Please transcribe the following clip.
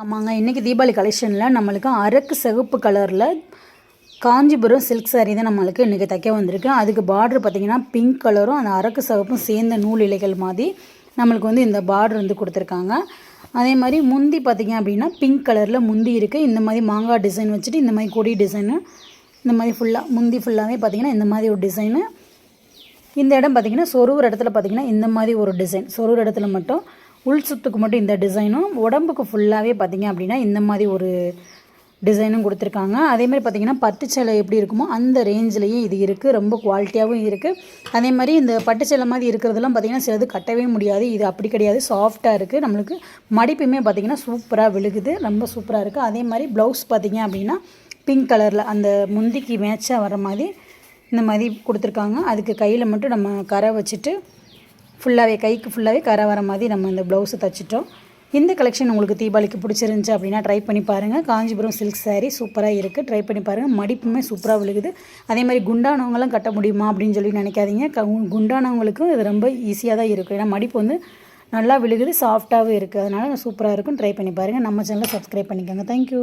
ஆமாங்க, இன்றைக்கி தீபாவளி கலெக்ஷனில் நம்மளுக்கு அரக்கு சிவப்பு கலரில் காஞ்சிபுரம் சில்க் சாரீ தான் நம்மளுக்கு இன்றைக்கி தைக்க வந்திருக்கு. அதுக்கு பார்ட்ரு பார்த்திங்கன்னா பிங்க் கலரும் அந்த அரக்கு சிவப்பும் சேர்ந்த நூல் இலைகள் மாதிரி நம்மளுக்கு வந்து இந்த பார்ட்ரு வந்து கொடுத்துருக்காங்க. அதே மாதிரி முந்தி பார்த்திங்க அப்படின்னா பிங்க் கலரில் முந்தி இருக்குது. இந்த மாதிரி மாங்காய் டிசைன் வச்சுட்டு இந்த மாதிரி கொடி டிசைனு இந்த மாதிரி ஃபுல்லாக முந்தி ஃபுல்லாகவே பார்த்திங்கன்னா இந்த மாதிரி ஒரு டிசைனு. இந்த இடம் பார்த்திங்கன்னா சொருவுற இடத்துல பார்த்திங்கன்னா இந்த மாதிரி ஒரு டிசைன், சொருவுற இடத்துல மட்டும் உள் சுத்துக்கு மட்டும் இந்த டிசைனும், உடம்புக்கு ஃபுல்லாகவே பார்த்திங்க அப்படின்னா இந்த மாதிரி ஒரு டிசைனும் கொடுத்துருக்காங்க. அதேமாதிரி பார்த்திங்கன்னா பட்டுச்சேலை எப்படி இருக்குமோ அந்த ரேஞ்சிலையும் இது இருக்குது. ரொம்ப குவாலிட்டியாகவும் இருக்குது. அதே மாதிரி இந்த பட்டுச்சேலை மாதிரி இருக்கிறதெல்லாம் பார்த்திங்கன்னா சிலது கட்டவே முடியாது. இது அப்படி கிடையாது, சாஃப்டாக இருக்குது. நம்மளுக்கு மடிப்புமே பார்த்திங்கன்னா சூப்பராக விழுகுது, ரொம்ப சூப்பராக இருக்குது. அதே மாதிரி ப்ளவுஸ் பார்த்திங்க அப்படின்னா பிங்க் கலரில் அந்த முந்திக்கு மேட்சாக வர மாதிரி இந்த மாதிரி கொடுத்துருக்காங்க. அதுக்கு கையில் மட்டும் நம்ம கரை வச்சுட்டு ஃபுல்லாகவே கைக்கு ஃபுல்லாகவே கரை வர மாதிரி நம்ம இந்த ப்ளவுஸை தைச்சிட்டோம். இந்த கலெக்ஷன் உங்களுக்கு தீபாவளிக்கு பிடிச்சிருந்துச்சி அப்படின்னா ட்ரை பண்ணி பாருங்கள். காஞ்சிபுரம் சில்க் சாரீ சூப்பராக இருக்குது, ட்ரை பண்ணி பாருங்கள். மடிப்புமே சூப்பராக விழுகுது. அதே மாதிரி குண்டானவங்களாம் கட்ட முடியுமா அப்படின்னு சொல்லி நினைக்காதீங்க. குண்டானவங்களுக்கும் இது ரொம்ப ஈஸியாக தான் இருக்கும். ஏன்னா மடிப்பு வந்து நல்லா விழுகுது, சாஃப்டாகவும் இருக்குது. அதனால் சூப்பராக இருக்கும், ட்ரை பண்ணி பாருங்கள். நம்ம சேனலை சப்ஸ்கிரைப் பண்ணிக்கோங்க. தேங்க்யூ.